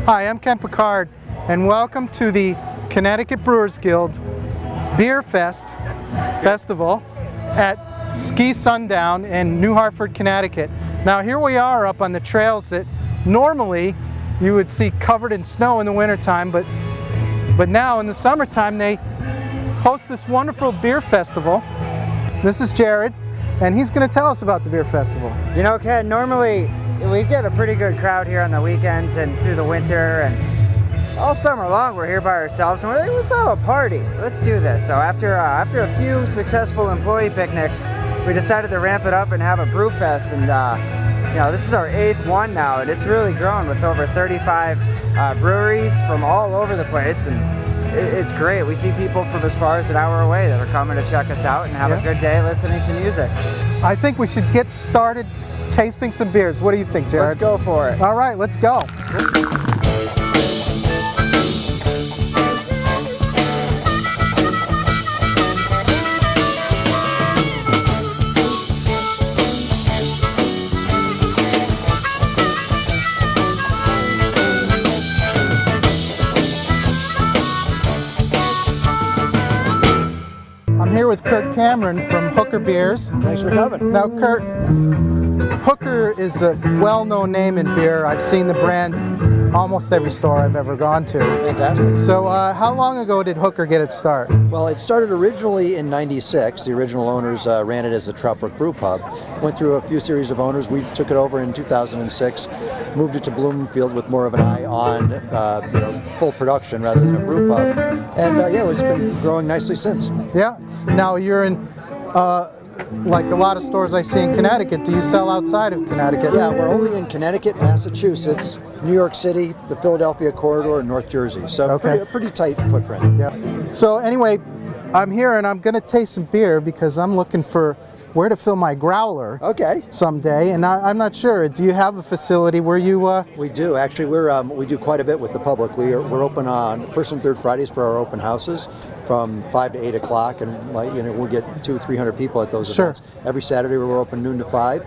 Hi, I'm Ken Picard, and welcome to the Connecticut Brewers Guild Beer Fest Festival at Ski Sundown in New Hartford, Connecticut. Now here we are up on the trails that normally you would see covered in snow in the wintertime, but now in the summertime they host this wonderful beer festival. This is Jared, and he's going to tell us about the beer festival. You know, Ken, normally we get a pretty good crowd here on the weekends and through the winter, and all summer long we're here by ourselves and we're like, let's have a party, let's do this. So after a few successful employee picnics, we decided to ramp it up and have a Brewfest, and you know, this is our 8th one now, and it's really grown with over 35 breweries from all over the place, and it's great. We see people from as far as an hour away that are coming to check us out and have a good day listening to music. I think we should get started tasting some beers. What do you think, Jared? Let's go for it. All right, let's go. I'm here with Kurt Cameron from Hooker Beers. Thanks for coming. Now, Kurt, Hooker is a well-known name in beer. I've seen the brand almost every store I've ever gone to. Fantastic. So how long ago did Hooker get its start? Well, it started originally in '96. The original owners ran it as the Troutbrook Brew Pub. Went through a few series of owners. We took it over in 2006, moved it to Bloomfield with more of an eye on full production rather than a brew pub. And yeah, it's been growing nicely since. Yeah. Now you're in like a lot of stores I see in Connecticut. Do you sell outside of Connecticut? Yeah, we're only in Connecticut, Massachusetts, New York City, the Philadelphia corridor, and North Jersey. So a pretty tight footprint. Yeah. So anyway, I'm here and I'm going to taste some beer because I'm looking for where to fill my growler someday, and I'm not sure. Do you have a facility where you... We do. Actually, we do quite a bit with the public. We're open on first and third Fridays for our open houses from 5 to 8 o'clock, and we'll get 200-300 people at those events. Every Saturday we're open noon to 5,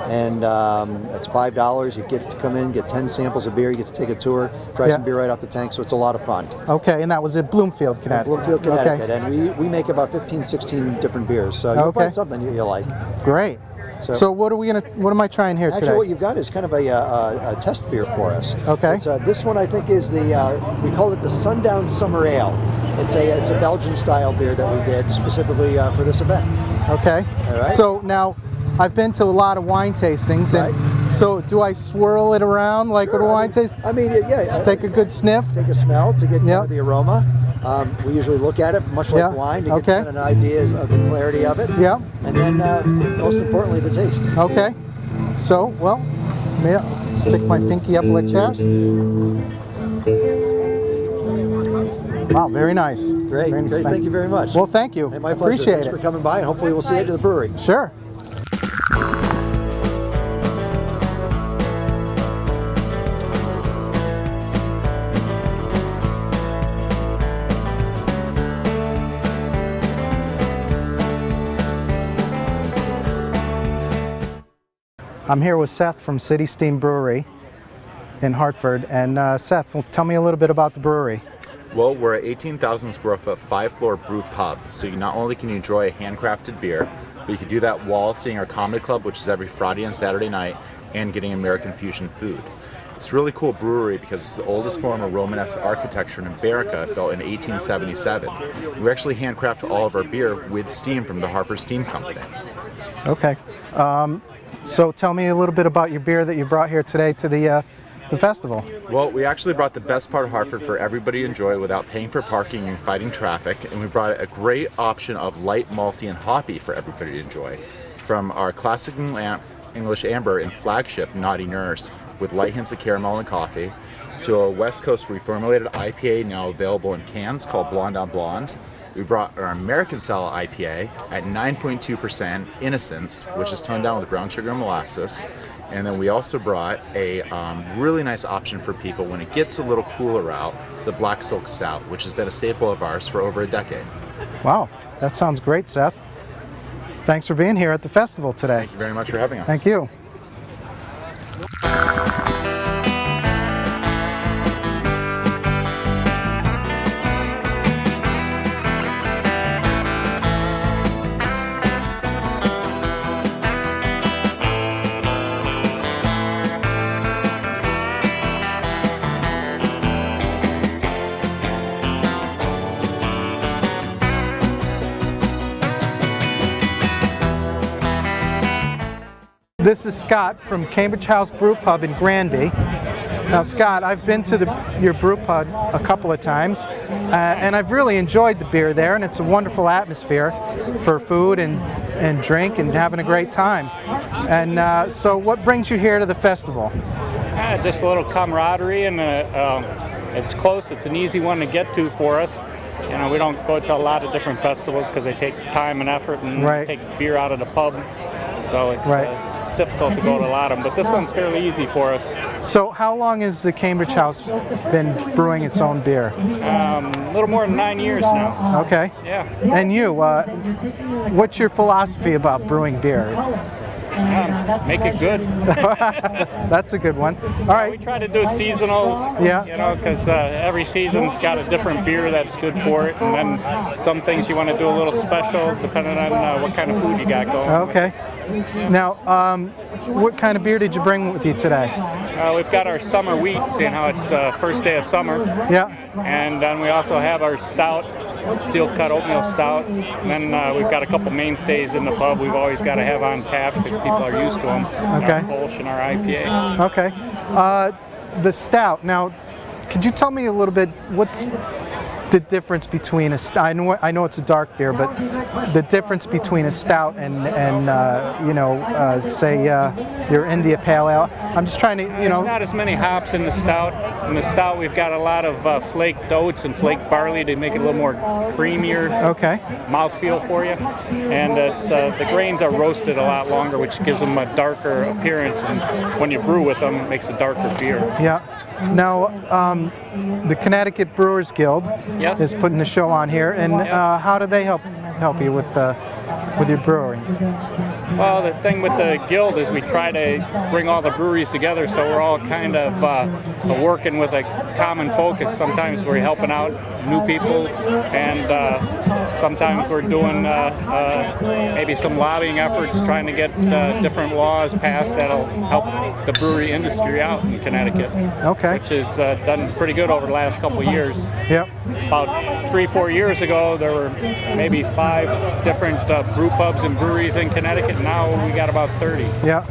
and that's $5. You get to come in, get 10 samples of beer, you get to take a tour, try some beer right off the tank, so it's a lot of fun. Okay, and that was at Bloomfield, Connecticut. Bloomfield, Connecticut, and we make about 15, 16 different beers, so you'll find something you like. Great. So what am I trying here today? Actually, what you've got is kind of a test beer for us. Okay. It's, this one I think is we call it the Sundown Summer Ale. It's a Belgian style beer that we did specifically for this event. Okay. All right. So now, I've been to a lot of wine tastings, and so do I swirl it around like a wine taste? I mean, yeah. Take a good sniff. Take a smell to get the aroma. We usually look at it much like wine to get kind of an idea of the clarity of it. Yeah. And then, most importantly, the taste. Okay. So, well, may I stick my pinky up like that? Wow, very nice. Great. Thank you very much. Well, thank you. Hey, my pleasure. Appreciate Thanks it. for coming by, and hopefully we'll see you at the brewery. Sure. I'm here with Seth from City Steam Brewery in Hartford, and Seth, tell me a little bit about the brewery. Well, we're an 18,000 square foot, 5-floor brew pub, so you not only can you enjoy handcrafted beer, but you can do that while seeing our comedy club, which is every Friday and Saturday night, and getting American fusion food. It's a really cool brewery because it's the oldest form of Romanesque architecture in America, built in 1877. We actually handcraft all of our beer with steam from the Hartford Steam Company. Okay. So tell me a little bit about your beer that you brought here today to the festival. Well, we actually brought the best part of Hartford for everybody to enjoy without paying for parking and fighting traffic, and we brought a great option of light, malty, and hoppy for everybody to enjoy. From our classic English Amber and flagship Naughty Nurse with light hints of caramel and coffee, to a West Coast reformulated IPA now available in cans called Blonde on Blonde. We brought our American style IPA at 9.2% Innocence, which is toned down with brown sugar and molasses. And then we also brought a really nice option for people when it gets a little cooler out, the Black Silk Stout, which has been a staple of ours for over a decade. Wow, that sounds great, Seth. Thanks for being here at the festival today. Thank you very much for having us. Thank you. This is Scott from Cambridge House Brew Pub in Granby. Now, Scott, I've been to your brew pub a couple of times, and I've really enjoyed the beer there, and it's a wonderful atmosphere for food and drink and having a great time. And so what brings you here to the festival? Just a little camaraderie, and it's close. It's an easy one to get to for us. You know, we don't go to a lot of different festivals because they take time and effort and take beer out of the pub. So it's difficult to go to a lot of them, but this one's fairly easy for us. So how long has the Cambridge House been brewing its own beer? A little more than 9 years now. Okay. Yeah. And you, what's your philosophy about brewing beer? Make it good. That's a good one. All right. We try to do seasonals, you know, because every season's got a different beer that's good for it, and then some things you want to do a little special depending on what kind of food you got going. Okay. Now, what kind of beer did you bring with you today? We've got our summer wheat, seeing how it's first day of summer. Yeah. And then we also have our stout, steel cut oatmeal stout. And then we've got a couple mainstays in the pub we've always got to have on tap because people are used to them. Okay. Our Kolsch and our IPA. Okay. The stout. Now, could you tell me a little bit what's the difference between a stout? I know it's a dark beer, but the difference between a stout and you know, say your India Pale Ale. I'm just trying to, you know. There's not as many hops in the stout. In the stout, we've got a lot of flaked oats and flaked barley to make it a little more creamier mouthfeel for you. And it's the grains are roasted a lot longer, which gives them a darker appearance. And when you brew with them, it makes a darker beer. Yeah. Now, the Connecticut Brewers Guild is putting the show on here, and how do they help you with your brewery? Well, the thing with the guild is we try to bring all the breweries together, so we're all kind of working with a common focus. Sometimes we're helping out new people, and sometimes we're doing maybe some lobbying efforts, trying to get different laws passed that'll help the brewery industry out in Connecticut. Okay. Which has done pretty good over the last couple of years. Yep. About 3-4 years ago, there were maybe 5 different brew pubs and breweries in Connecticut. Now we got about 30. Yeah.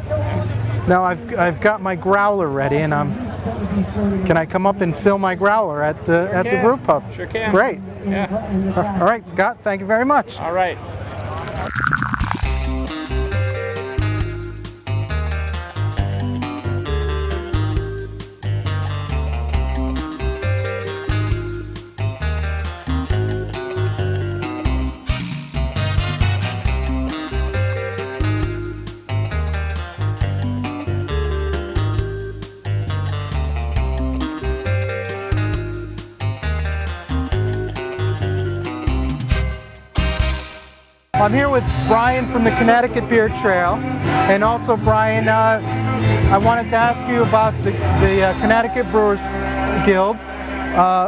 Now I've got my growler ready, and can I come up and fill my growler at the brew pub? Sure can. Great. Yeah. All right, Scott. Thank you very much. All right. I'm here with Brian from the Connecticut Beer Trail, and also Brian, I wanted to ask you about the Connecticut Brewers Guild.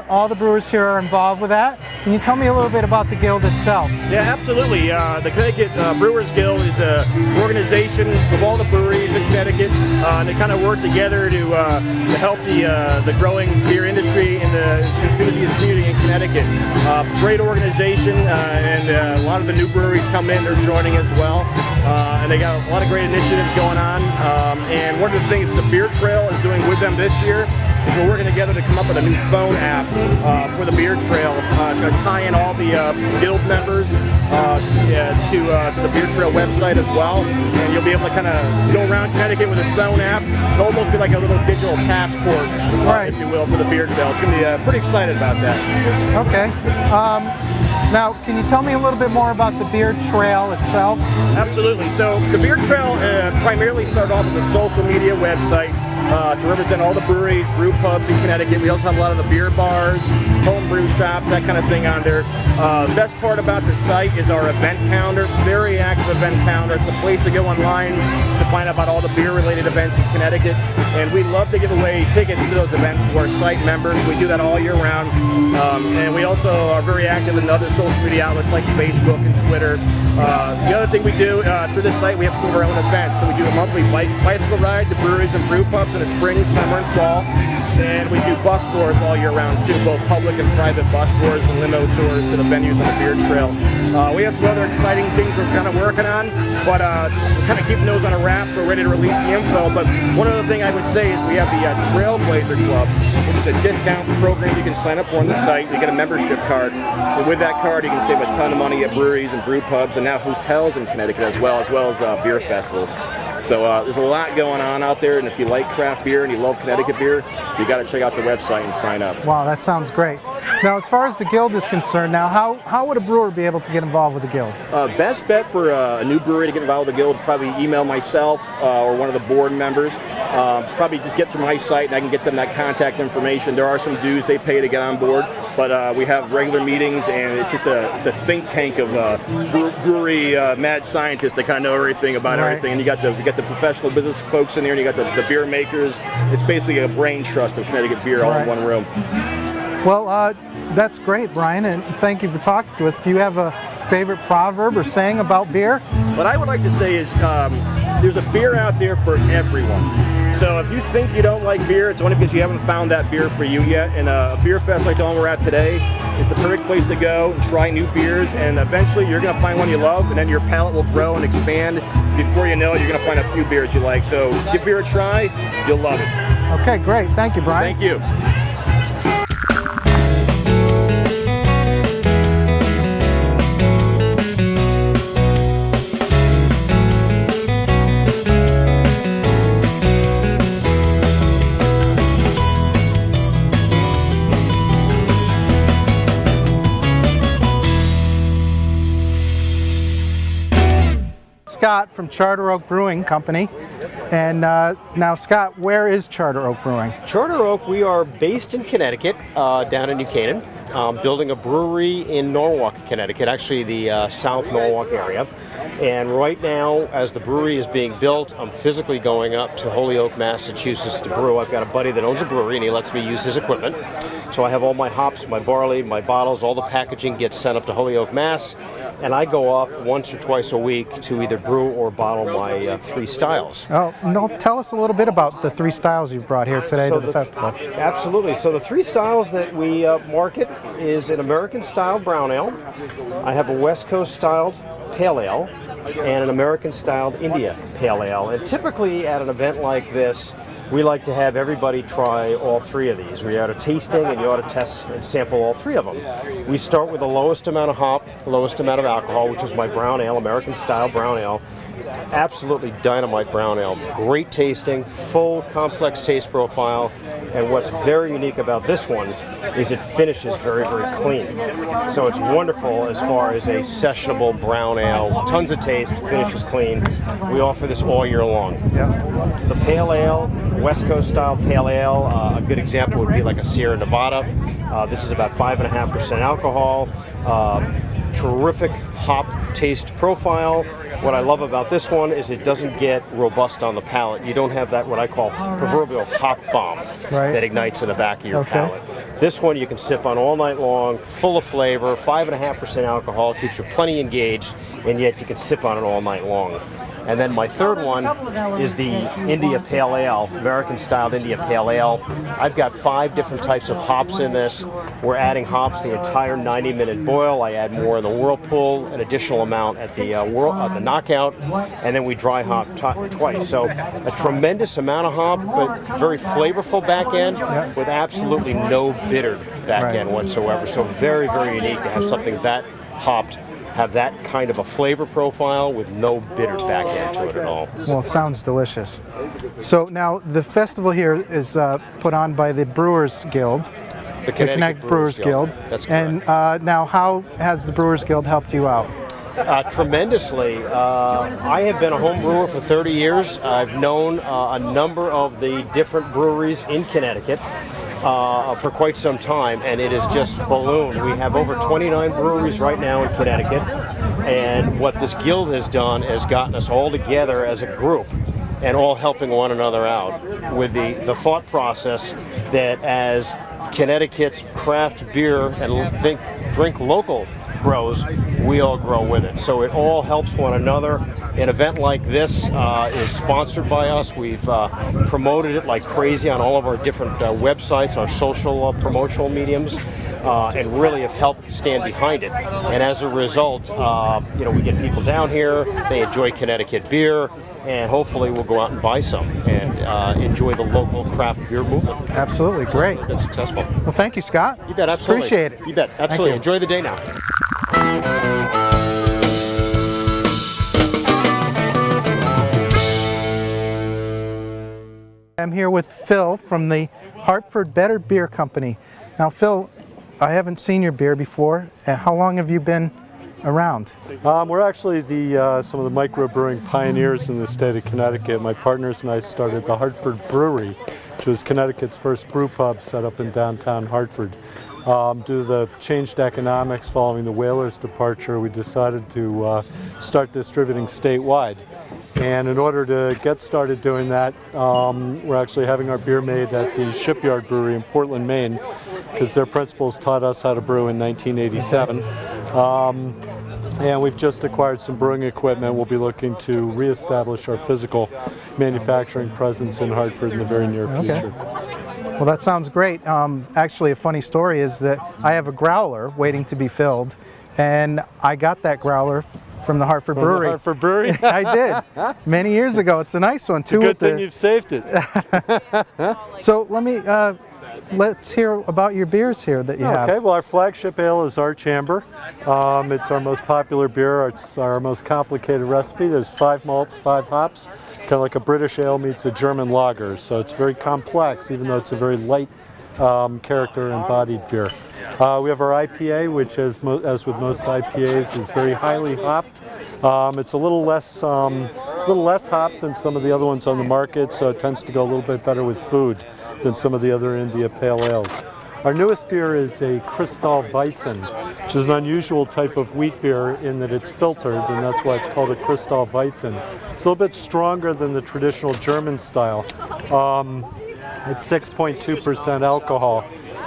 All the brewers here are involved with that. Can you tell me a little bit about the guild itself? Yeah, absolutely. The Connecticut Brewers Guild is an organization of all the breweries in Connecticut, and they kind of work together to help the growing beer industry and the enthusiast community in Connecticut. Great organization, and a lot of the new breweries come in, they're joining as well. And they got a lot of great initiatives going on. And one of the things the Beer Trail is doing with them this year is we're working together to come up with a new phone app for the Beer Trail. It's going to tie in all the guild members to the Beer Trail website as well. And you'll be able to kind of go around Connecticut with this phone app. It'll almost be like a little digital passport, if you will, for the Beer Trail. It's going to be pretty excited about that. Okay. Now, can you tell me a little bit more about the Beer Trail itself? Absolutely. So the Beer Trail primarily started off as a social media website to represent all the breweries, brew pubs in Connecticut. We also have a lot of the beer bars, home brew shops, that kind of thing on there. The best part about the site is our event calendar, very active event calendar. It's the place to go online to find out about all the beer-related events in Connecticut. And we love to give away tickets to those events to our site members. We do that all year round. And we also are very active in other social media outlets like Facebook and Twitter. The other thing we do through this site, we have some of our own events. So we do a monthly bicycle ride to breweries and brew pubs in the spring, summer, and fall. And we do bus tours all year round too, both public and private bus tours and limo tours to the venues on the beer trail. We have some other exciting things we're kind of working on, but we're kind of keeping those on a wrap, so we're ready to release the info. But one other thing I would say is we have the Trailblazer Club, which is a discount program you can sign up for on the site. You get a membership card. And with that card, you can save a ton of money at breweries and brew pubs and now hotels in Connecticut as well as beer festivals. So there's a lot going on out there, and if you like craft beer and you love Connecticut beer, you got to check out the website and sign up. Wow, that sounds great. Now, as far as the guild is concerned, now how would a brewer be able to get involved with the guild? Best bet for a new brewery to get involved with the guild, probably email myself or one of the board members. Probably just get through my site and I can get them that contact information. There are some dues they pay to get on board, but we have regular meetings, and it's a think tank of brewery mad scientists that kind of know everything about everything. And you got the professional business folks in there, and you got the beer makers. It's basically a brain trust of Connecticut beer all in one room. Well, that's great, Brian, and thank you for talking to us. Do you have a favorite proverb or saying about beer? What I would like to say is there's a beer out there for everyone. So if you think you don't like beer, it's only because you haven't found that beer for you yet. And a beer fest like the one we're at today is the perfect place to go and try new beers. And eventually you're going to find one you love, and then your palate will grow and expand. Before you know it, you're going to find a few beers you like. So give beer a try, you'll love it. Okay, great. Thank you, Brian. Thank you. Scott from Charter Oak Brewing Company. And now, Scott, where is Charter Oak Brewing? Charter Oak, we are based in Connecticut, down in New Canaan, building a brewery in Norwalk, Connecticut, actually the South Norwalk area. And right now, as the brewery is being built, I'm physically going up to Holyoke, Massachusetts to brew. I've got a buddy that owns a brewery, and he lets me use his equipment. So I have all my hops, my barley, my bottles, all the packaging gets sent up to Holyoke, Mass. And I go up once or twice a week to either brew or bottle my 3 styles. Oh, no, tell us a little bit about the 3 styles you've brought here today to the festival. Absolutely. So the 3 styles that we market is an American-style brown ale. I have a West Coast-styled pale ale and an American-styled India pale ale. And typically at an event like this, we like to have everybody try all 3 of these. We ought to tasting, and you ought to test and sample all 3 of them. We start with the lowest amount of hop, lowest amount of alcohol, which is my brown ale, American-style brown ale. Absolutely dynamite brown ale. Great tasting, full, complex taste profile. And what's very unique about this one is it finishes very, very clean. So it's wonderful as far as a sessionable brown ale. Tons of taste, finishes clean. We offer this all year long. The pale ale, West Coast style pale ale, a good example would be like a Sierra Nevada. This is about 5.5% alcohol. Terrific hop taste profile. What I love about this one is it doesn't get robust on the palate. You don't have that what I call proverbial hop bomb that ignites in the back of your palate. This one you can sip on all night long, full of flavor, 5.5% alcohol, keeps you plenty engaged, and yet you can sip on it all night long. And then my third one is the India Pale Ale, American-styled India Pale Ale. I've got 5 different types of hops in this. We're adding hops the entire 90-minute boil. I add more in the whirlpool, an additional amount at the knockout, and then we dry hop twice. So a tremendous amount of hop, but very flavorful back end with absolutely no bitter back end whatsoever. So very, very unique to have something that hopped, have that kind of a flavor profile with no bitter back end to it at all. Well, it sounds delicious. So now the festival here is put on by the Brewers Guild, the Connecticut Brewers Guild. That's correct. And now how has the Brewers Guild helped you out? Tremendously. I have been a home brewer for 30 years. I've known a number of the different breweries in Connecticut for quite some time, and it has just ballooned. We have over 29 breweries right now in Connecticut, and what this guild has done has gotten us all together as a group and all helping one another out with the thought process that as Connecticut's craft beer and drink local grows, we all grow with it. So it all helps one another. An event like this is sponsored by us. We've promoted it like crazy on all of our different websites, our social promotional mediums, and really have helped stand behind it. And as a result, we get people down here, they enjoy Connecticut beer, and hopefully we'll go out and buy some and enjoy the local craft beer movement. Absolutely, great. It's been successful. Well, thank you, Scott. You bet, absolutely. Appreciate it. You bet, absolutely. you. Enjoy the day now. I'm here with Phil from the Hartford Better Beer Company. Now, Phil, I haven't seen your beer before. How long have you been around? We're actually some of the microbrewing pioneers in the state of Connecticut. My partners and I started the Hartford Brewery, which was Connecticut's first brew pub set up in downtown Hartford. Due to the changed economics following the whalers' departure, we decided to start distributing statewide. And in order to get started doing that, we're actually having our beer made at the Shipyard Brewery in Portland, Maine, because their principals taught us how to brew in 1987. And we've just acquired some brewing equipment. We'll be looking to reestablish our physical manufacturing presence in Hartford in the very near future. Well, that sounds great. Actually, a funny story is that I have a growler waiting to be filled, and I got that growler from the Hartford Brewery. The Hartford Brewery? I did. Many years ago. It's a nice one, too. Good thing you've saved it. So let's hear about your beers here that you have. Okay, well, our flagship ale is Arch Amber. It's our most popular beer. It's our most complicated recipe. There's 5 malts, 5 hops, kind of like a British ale meets a German lager. So it's very complex, even though it's a very light character and bodied beer. We have our IPA, which as with most IPAs is very highly hopped. It's a little less hopped than some of the other ones on the market, so it tends to go a little bit better with food than some of the other India Pale Ales. Our newest beer is a Crystal Weizen, which is an unusual type of wheat beer in that it's filtered, and that's why it's called a Crystal Weizen. It's a little bit stronger than the traditional German style. It's 6.2% alcohol.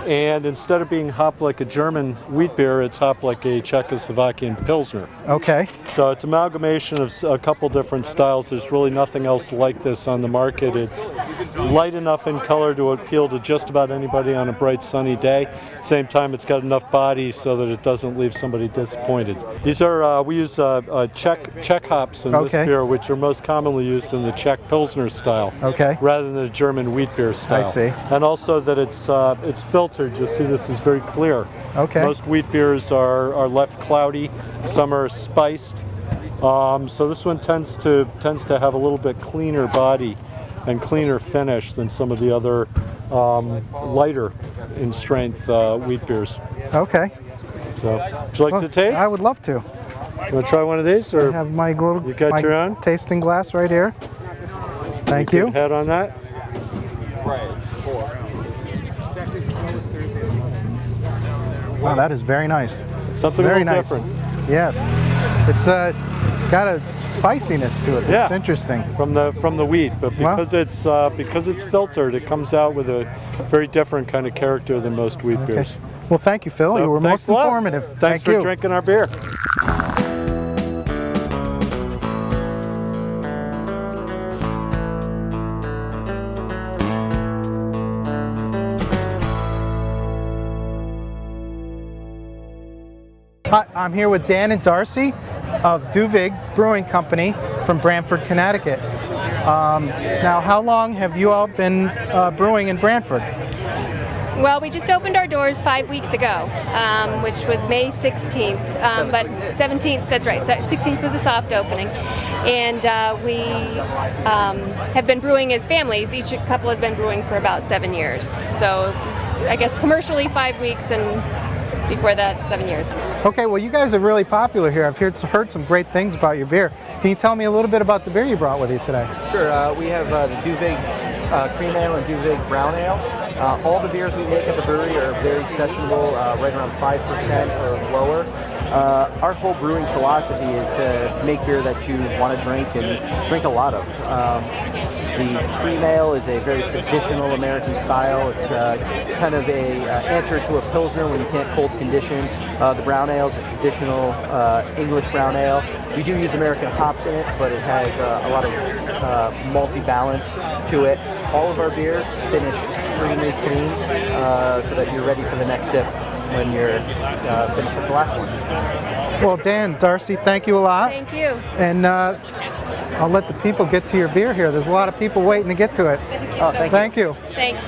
And instead of being hopped like a German wheat beer, it's hopped like a Czechoslovakian Pilsner. Okay. So it's an amalgamation of a couple different styles. There's really nothing else like this on the market. It's light enough in color to appeal to just about anybody on a bright sunny day. At the same time, it's got enough body so that it doesn't leave somebody disappointed. These are, we use Czech hops in this beer, which are most commonly used in the Czech Pilsner style, rather than the German wheat beer style. I see. And also that it's filtered. You'll see this is very clear. Okay. Most wheat beers are left cloudy. Some are spiced. So this one tends to have a little bit cleaner body and cleaner finish than some of the other lighter in strength wheat beers. Okay. So, would you like to taste? I would love to. You want to try one of these, or I have my little you got your own tasting glass right here. Thank you. Head on that. Wow, that is very nice. Something very a little nice. different. Yes, it's got a spiciness to it. Yeah. It's interesting. From the wheat, but because it's filtered, it comes out with a very different kind of character than most wheat beers. Well, thank you, Phil. So, you were most informative. Thanks for drinking our beer. Hi, I'm here with Dan and Darcy of Duvig Brewing Company from Brantford, Connecticut. Now, how long have you all been brewing in Brantford? Well, we just opened our doors 5 weeks ago, which was May 16th, but 17th, that's right, 16th was a soft opening. And we have been brewing as families. Each couple has been brewing for about 7 years. So I guess commercially 5 weeks, and before that 7 years. Okay, well, you guys are really popular here. I've heard some great things about your beer. Can you tell me a little bit about the beer you brought with you today? Sure, we have the Duvig Cream Ale and Duvig Brown Ale. All the beers we make at the brewery are very sessionable, right around 5% or lower. Our whole brewing philosophy is to make beer that you want to drink and drink a lot of. The cream ale is a very traditional American style. It's kind of a answer to a Pilsner when you can't cold condition. The brown ale is a traditional English brown ale. We do use American hops in it, but it has a lot of malty balance to it. All of our beers finish extremely clean, so that you're ready for the next sip when you're finished with the last one. Well, Dan, Darcy, thank you a lot. Thank you. And I'll let the people get to your beer here. There's a lot of people waiting to get to it. Oh, thank you. Thank you. Thanks.